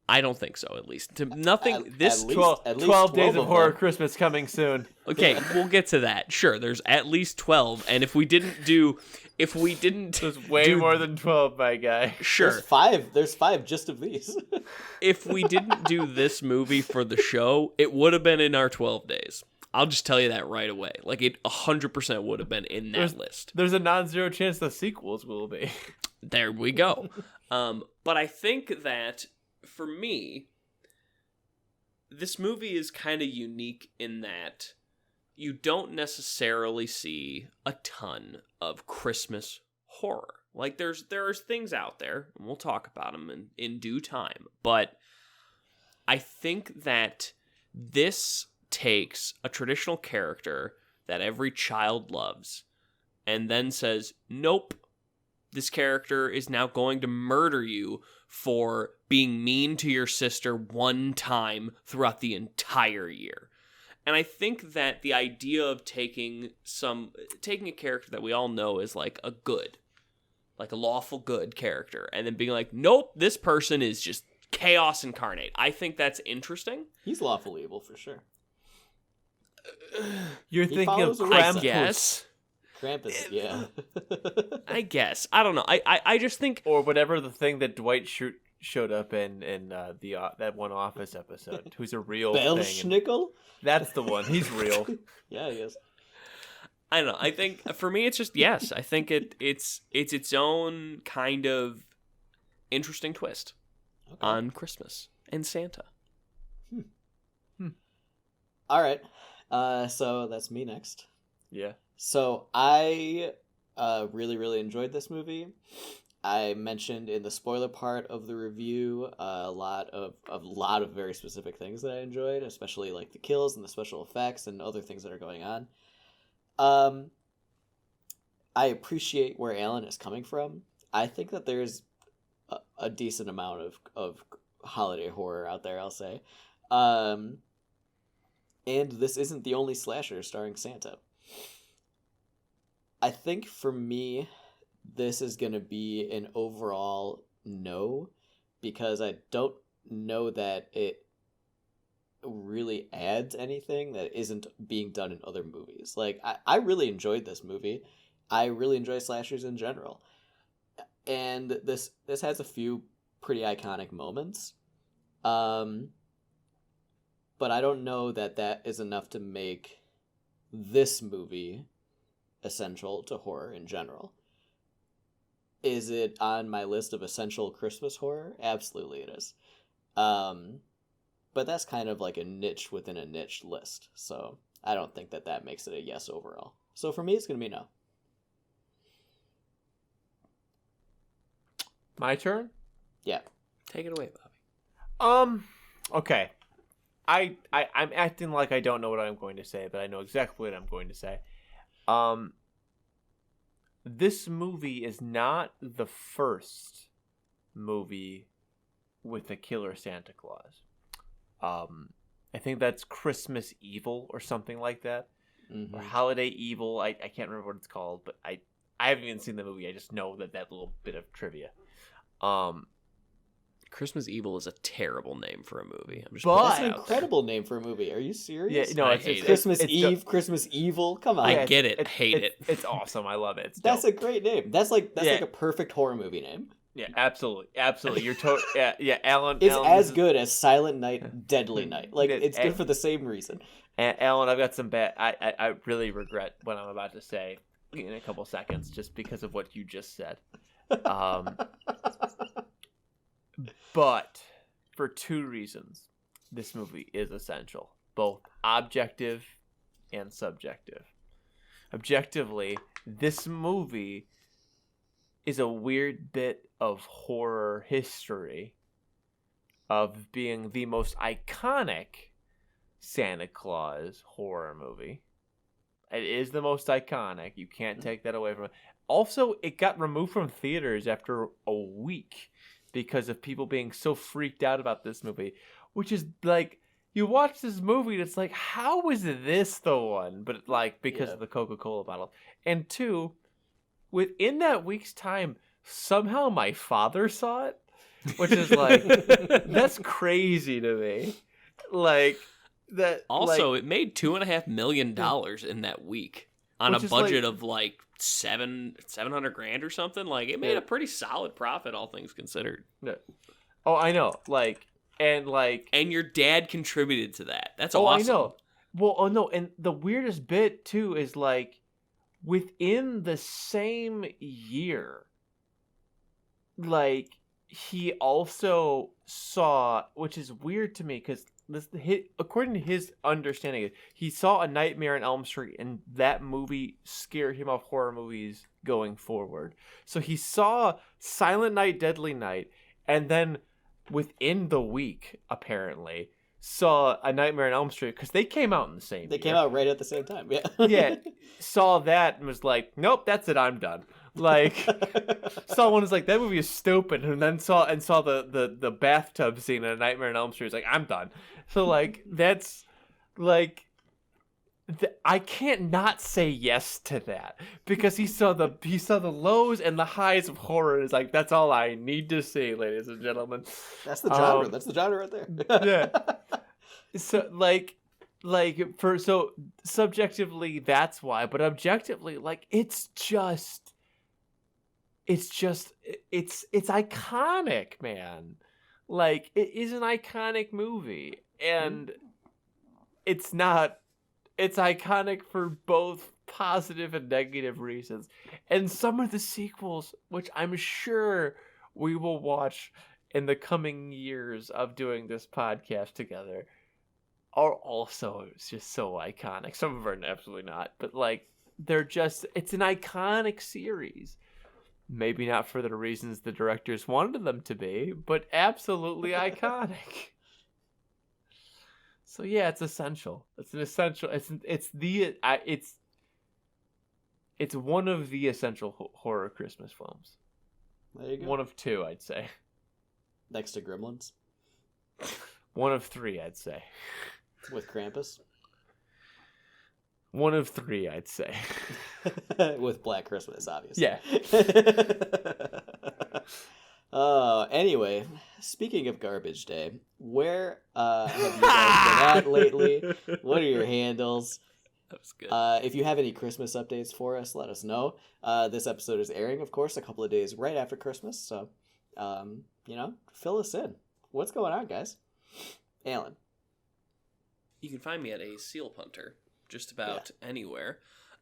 I don't think so, at least. Nothing. This
12 Days of Horror Christmas coming soon.
Okay, we'll get to that. Sure, there's at least 12, and if we didn't
there's way more than 12, my guy.
Sure.
There's five just of these.
If we didn't do this movie for the show, it would have been in our 12 days. I'll just tell you that right away. Like, it 100% would have been in that list.
There's a non-zero chance the sequels will be.
There we go. But I think that, for me, this movie is kind of unique in that you don't necessarily see a ton of Christmas horror. Like, there's things out there, and we'll talk about them in due time. But I think that this takes a traditional character that every child loves and then says, nope, this character is now going to murder you for being mean to your sister one time throughout the entire year. And I think that the idea of taking a character that we all know is like a good, like a lawful good character, and then being like, nope, this person is just chaos incarnate. I think that's interesting.
He's lawful evil for sure.
You're
He
thinking of
follows a rule set.
I guess.
Krampus, yeah.
I guess. I don't know. I just think...
Or whatever the thing that Dwight showed up in that one Office episode, who's a real thing.
Belschnickel?
That's the one. He's real.
Yeah, he is.
I don't know. I think for me, it's just yes. I think it's its own kind of interesting twist on Christmas and Santa.
All right. So that's me next.
Yeah.
So I really, really enjoyed this movie. I mentioned in the spoiler part of the review a lot of very specific things that I enjoyed, especially like the kills and the special effects and other things that are going on. I appreciate where Alan is coming from. I think that there's a decent amount of holiday horror out there, I'll say. And this isn't the only slasher starring Santa. I think for me, this is going to be an overall no, because I don't know that it really adds anything that isn't being done in other movies. Like, I really enjoyed this movie. I really enjoy slashers in general. And this has a few pretty iconic moments. But I don't know that that is enough to make this movie essential to horror in general. Is it on my list of essential Christmas horror? Absolutely it is. But that's kind of like a niche within a niche list. So I don't think that makes it a yes overall. So for me, it's going to be no.
My turn?
Yeah.
Take it away, Bobby.
Okay. I'm acting like I don't know what I'm going to say, but I know exactly what I'm going to say. This movie is not the first movie with a killer Santa Claus. I think that's Christmas Evil or something like that. Mm-hmm. Or Holiday Evil. I can't remember what it's called, but I haven't even seen the movie. I just know that little bit of trivia.
Christmas Evil is a terrible name for a movie. I'm just
that's an incredible name for a movie. Are you serious?
Yeah, no,
it's Christmas Eve, Christmas Evil. Come on,
I get it. I hate it.
It's awesome. I love it.
That's a great name. That's like a perfect horror movie name.
Yeah, absolutely. You're yeah, Alan.
It's
Alan,
as good as Silent Night, Deadly Night. Like it's good for the same reason.
Alan, I've got some bad. I really regret what I'm about to say in a couple seconds, just because of what you just said. But for two reasons, this movie is essential, both objective and subjective. Objectively, this movie is a weird bit of horror history of being the most iconic Santa Claus horror movie. It is the most iconic. You can't take that away from it. Also, it got removed from theaters after a week because of people being so freaked out about this movie, which is like, you watch this movie and it's like, how is this the one? But like, because of the Coca-Cola bottle. And two, within that week's time, somehow my father saw it, which is like, that's crazy to me. Like that.
Also,
like,
it made $2.5 million in that week on a budget of like $700,000 or something. Like, it made a pretty solid profit, all things considered.
Yeah. Oh, I know. And
your dad contributed to that. That's awesome.
I know. Well, no, and the weirdest bit too is like, within the same year, like, he also saw, which is weird to me because according to his understanding, he saw A Nightmare on Elm Street, and that movie scared him off horror movies going forward. So he saw Silent Night, Deadly Night, and then within the week, apparently, saw A Nightmare on Elm Street, because they came out in the same
They
year.
came out right at the same time. Yeah.
Yeah, saw that and was like, nope, that's it, I'm done. Like, saw one was like, that movie is stupid, and then saw the bathtub scene in A Nightmare on Elm Street. Was like, I'm done. So like, that's like, I can't not say yes to that, because he saw the lows and the highs of horror. Is like, that's all I need to see, ladies and gentlemen.
That's the genre. That's the genre right there.
Yeah. So like so subjectively that's why, but objectively, like, it's iconic, man. Like, it is an iconic movie, and it's iconic for both positive and negative reasons. And some of the sequels, which I'm sure we will watch in the coming years of doing this podcast together, are also just so iconic. Some of them are absolutely not, but like, it's an iconic series. Maybe not for the reasons the directors wanted them to be, but absolutely iconic. So yeah, it's essential. It's an essential. It's one of the essential horror Christmas films.
There you go.
One of two, I'd say.
Next to Gremlins.
One of three, I'd say.
With Krampus.
One of three, I'd say.
With Black Christmas, obviously.
Yeah.
Anyway, speaking of Garbage Day, where have you guys been at lately? What are your handles?
That was good.
If you have any Christmas updates for us, let us know. This episode is airing, of course, a couple of days right after Christmas, so, fill us in. What's going on, guys? Alan.
You can find me at a seal punter just about anywhere.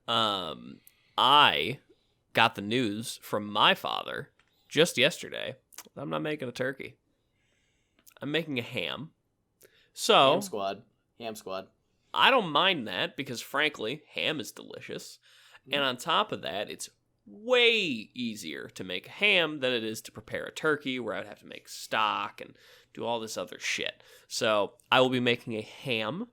I got the news from my father just yesterday. I'm not making a turkey. I'm making a ham. So
Ham squad.
I don't mind that, because frankly, ham is delicious. And on top of that, it's way easier to make a ham than it is to prepare a turkey, where I'd have to make stock and do all this other shit. So I will be making a ham.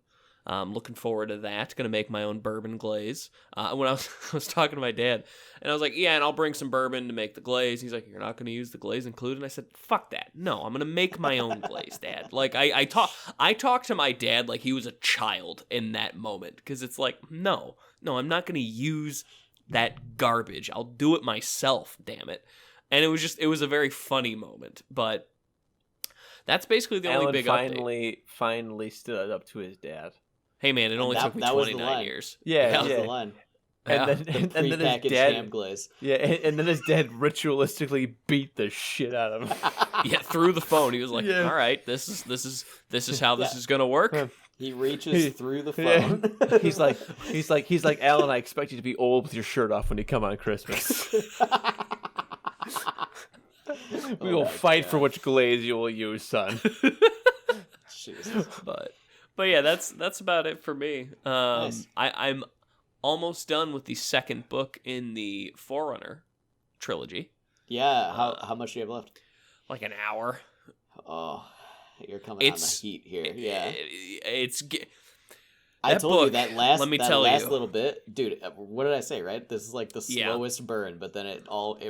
Looking forward to that. Going to make my own bourbon glaze. When I was talking to my dad, and I was like, yeah, and I'll bring some bourbon to make the glaze. He's like, you're not going to use the glaze included? And I said, fuck that. No, I'm going to make my own glaze, Dad. Like, I talked to my dad like he was a child in that moment, because it's like, no, I'm not going to use that garbage. I'll do it myself, damn it. And it was a very funny moment, but that's basically the only big update.
finally stood up to his dad.
Hey man, it only took me 29 years.
Yeah,
that was the line.
And
The
then his
prepackaged
dad,
ham glaze.
yeah, and then his dad ritualistically beat the shit out of him.
Yeah, through the phone. He was like,
Yeah.
"All right, this is how this is gonna work."
He reaches through the phone.
Yeah. He's like, Alan, I expect you to be old with your shirt off when you come on Christmas. We will fight for which glaze you will use, son.
Jesus.
But yeah, that's about it for me.
Nice.
I'm almost done with the second book in the Forerunner trilogy.
Yeah, how much do you have left?
Like an hour.
Oh, you're coming on the heat here. Yeah. I told
book,
you that last
you.
little bit, dude. What did I say? Right, this is like the slowest burn, but then it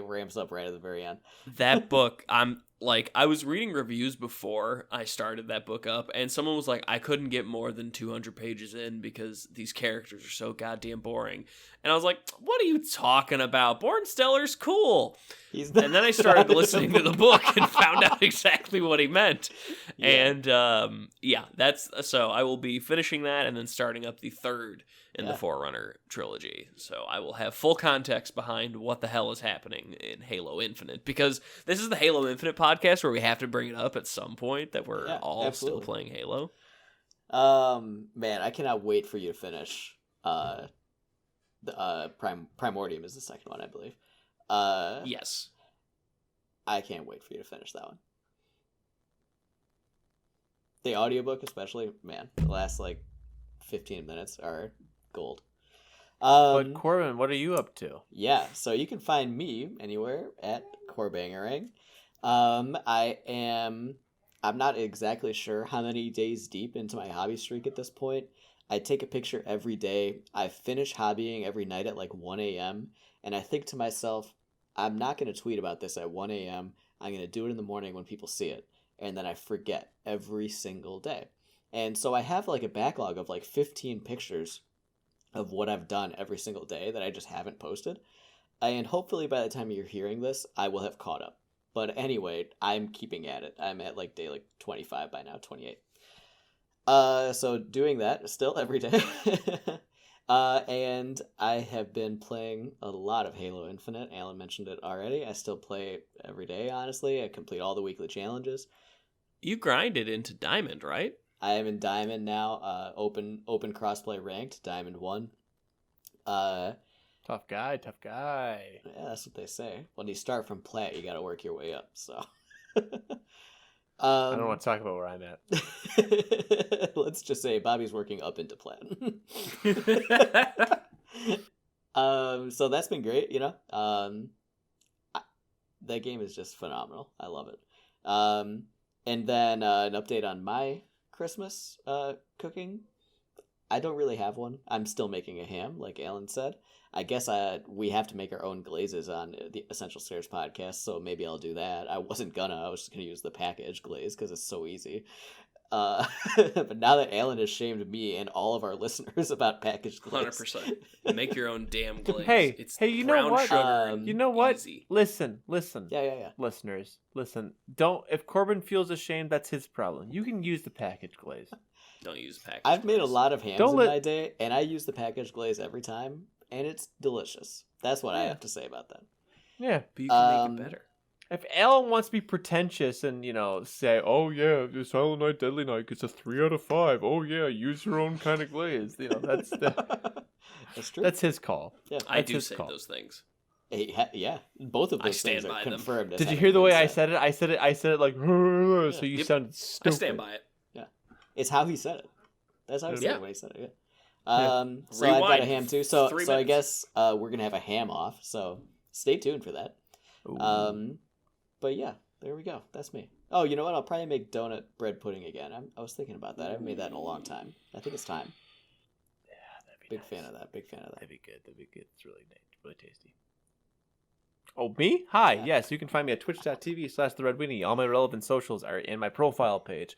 ramps up right at the very end.
That book, I was reading reviews before I started that book up, and someone was like, I couldn't get more than 200 pages in because these characters are so goddamn boring. And I was like, what are you talking about? Bornsteller's cool. And then I started listening to the book and found out exactly what he meant. Yeah. And so I will be finishing that and then starting up the third in the Forerunner trilogy. So I will have full context behind what the hell is happening in Halo Infinite, because this is the Halo Infinite podcast where we have to bring it up at some point that we're all still playing Halo.
Man, I cannot wait for you to finish. The Primordium is the second one, I believe.
Yes.
I can't wait for you to finish that one. The audiobook especially, man, the last 15 minutes are gold.
But Corbin, what are you up to?
Yeah, so you can find me anywhere at Corbangerang. I I'm not exactly sure how many days deep into my hobby streak at this point. I take a picture every day. I finish hobbying every night at like 1 a.m. And I think to myself, I'm not going to tweet about this at 1 a.m. I'm going to do it in the morning when people see it. And then I forget every single day. And so I have like a backlog of like 15 pictures of what I've done every single day that I just haven't posted. And hopefully by the time you're hearing this, I will have caught up. But anyway, I'm keeping at it. I'm at like day like 25 by now, 28. So doing that still every day. And I have been playing a lot of Halo Infinite. Alan mentioned it already. I still play every day, honestly. I complete all the weekly challenges.
You grinded into Diamond, right?
I am in Diamond now, open crossplay ranked, Diamond 1.
Tough guy.
Yeah, that's what they say. When you start from plat, you gotta work your way up, so.
I don't want to talk about where I'm at.
Let's just say Bobby's working up into plat. So that's been great, you know. That game is just phenomenal. I love it. And then an update on my Christmas cooking. I don't really have one. I'm still making a ham, like Alan said. I guess we have to make our own glazes on the Essential Stairs podcast, so maybe I'll do that. I was just gonna use the package glaze because it's so easy. But now that Alan has shamed me and all of our listeners about packaged glaze,
100%. Make your own damn glaze.
Hey, you know
brown
what?
Sugar
You know what?
easy.
Listen.
Yeah.
Listeners, listen. Don't. If Corbin feels ashamed, that's his problem. You can use the package glaze.
Don't use packaged
I've made a
glaze.
lot of hams in my day, and I use the packaged glaze every time, and it's delicious. That's what I have to say about that.
Yeah.
But you can make it better.
If Alan wants to be pretentious and, say, oh yeah, the Silent Night, Deadly Night gets a 3 out of 5. Oh yeah, use your own kind of glaze. That's
That's true.
That's his call.
Yeah.
I do say those things.
Yeah, both of those things
stand
are
by them.
confirmed. as
Did you
having
hear the
been
way I
said.
said it? I said it like, so you
Yep.
sounded stupid.
I stand by it.
Yeah, it's how he said it. That's how he said
Yeah.
it when he said it. Yeah. So I've got a
Rewind
ham too. So
3
I
minutes.
guess we're gonna have a ham off. So stay tuned for that.
Ooh.
But yeah, there we go. That's me. Oh, you know what? I'll probably make donut bread pudding again. I was thinking about that. I haven't made that in a long time. I think it's time.
Yeah, that'd be
Big
nice.
fan of that. Big fan of that.
That'd be good. It's really nice, really tasty. Oh, me? Hi.
Yeah.
Yes, you can find me at twitch.tv/theredweenie. All my relevant socials are in my profile page.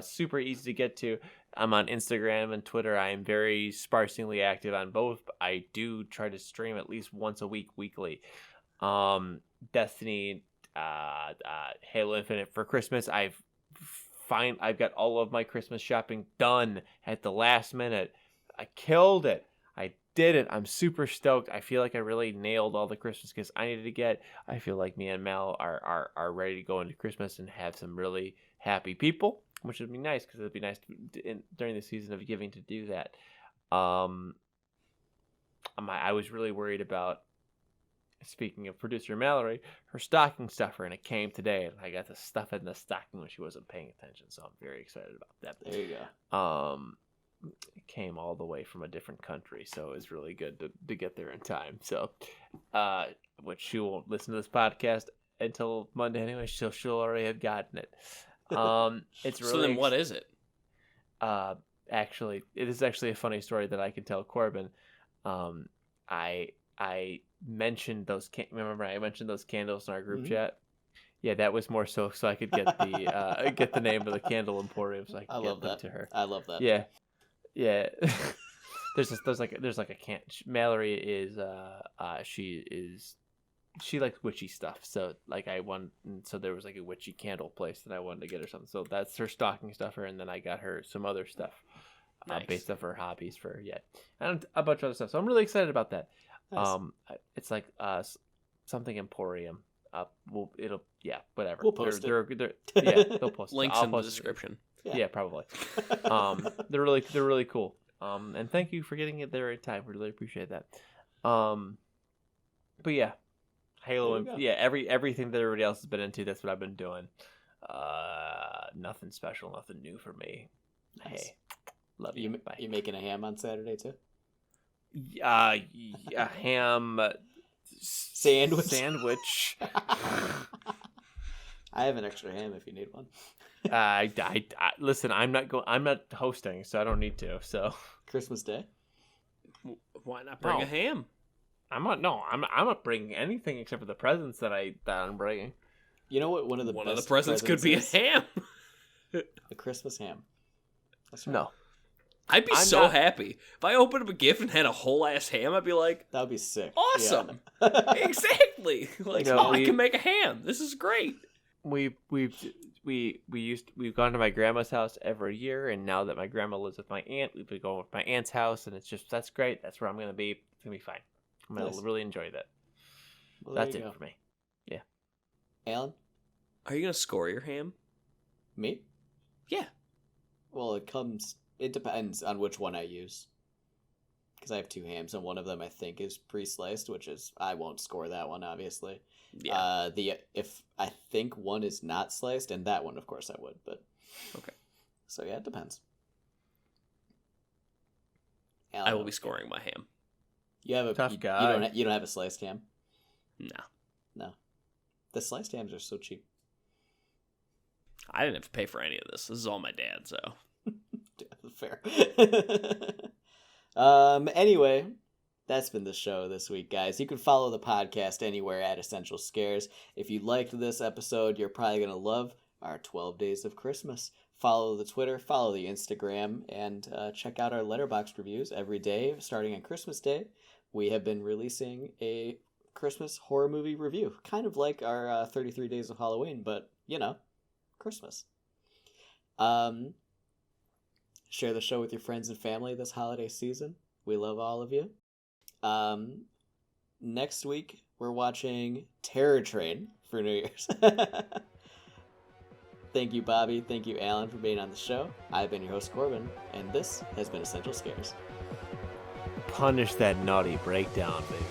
Super easy to get to. I'm on Instagram and Twitter. I am very sparsely active on both. But I do try to stream at least once a week, weekly. Destiny, Halo Infinite for Christmas. I've got all of my Christmas shopping done at the last minute. I killed it. I did it. I'm super stoked. I feel like I really nailed all the Christmas gifts I needed to get. I feel like me and Mel are ready to go into Christmas and have some really happy people, which would be nice because it'd be nice during the season of giving to do that. I was really worried about, speaking of producer Mallory, her stocking stuffer, and it came today, and I got to stuff it in the stocking when she wasn't paying attention, so I'm very excited about that.
There you go.
It came all the way from a different country, so it was really good to get there in time. So, which she won't listen to this podcast until Monday anyway, she'll already have gotten it. It's really
So then what is it?
Actually, it is actually a funny story that I can tell Corbin. I mentioned those. Remember, I mentioned those candles in our group chat. Yeah, that was more so I could get the get the name of the candle emporium, so I could
love
get them
that.
to her.
I love that.
Yeah. There's like a can. Mallory is she likes witchy stuff. So like so there was like a witchy candle place that I wanted to get her something. So that's her stocking stuffer, and then I got her some other stuff
Nice.
based off her hobbies and a bunch of other stuff. So I'm really excited about that.
Nice.
It's like something emporium. Whatever.
We'll post
it. They'll post
Links
I'll
in the
post it.
description.
Yeah, probably. They're really cool. And thank you for getting it there in time. We really appreciate that. But yeah, Halo
There
and
you go.
everything that everybody else has been into. That's what I've been doing. Nothing special, nothing new for me.
Nice.
Hey, love you. Bye.
You making a ham on Saturday too?
A ham
Sandwich.
Sandwich.
I have an extra ham if you need one.
Listen. I'm not hosting, so I don't need to. So
Christmas Day?
Why not bring
No.
a ham?
I'm not bringing anything except for the presents that I'm bringing.
You know what? One of the
presents could be a
is?
ham.
A Christmas ham. That's right.
No,
I'd be
I'm
so
not-
happy if I opened up a gift and had a whole ass ham. I'd be like,
That would be sick.
awesome.
Yeah.
Exactly. Like,
You know,
I can make a ham. This is great.
we've gone to my grandma's house every year, and now that my grandma lives with my aunt, we've been going with my aunt's house, and that's great. That's where I'm gonna be. It's gonna be fine. I'm gonna
Nice.
really enjoy that.
Well, there
That's
you
it
go.
for me.
Alan?
Are you going to score your ham?
Me?
Yeah.
Well, it depends on which one I use. Because I have two hams, and one of them I think is pre-sliced, which is, I won't score that one, obviously.
Yeah.
If I think one is not sliced, and that one, of course, I would, but...
Okay.
So, yeah, it depends.
I
Alan,
will be scoring my ham.
You have a...
Tough
you,
guy.
you don't have a sliced ham?
No.
No. The sliced hams are so cheap.
I didn't have to pay for any of this. This is all my dad, so.
Fair. Anyway, that's been the show this week, guys. You can follow the podcast anywhere at Essential Scares. If you liked this episode, you're probably going to love our 12 Days of Christmas. Follow the Twitter, follow the Instagram, and check out our Letterboxd reviews every day. Starting on Christmas Day, we have been releasing a Christmas horror movie review. Kind of like our 33 Days of Halloween, but, Christmas. Share the show with your friends and family this holiday season. We love all of you. Next week, we're watching Terror Train for New Year's. Thank you, Bobby. Thank you, Alan, for being on the show. I've been your host, Corbin, and this has been Essential Scares.
Punish that naughty breakdown, baby.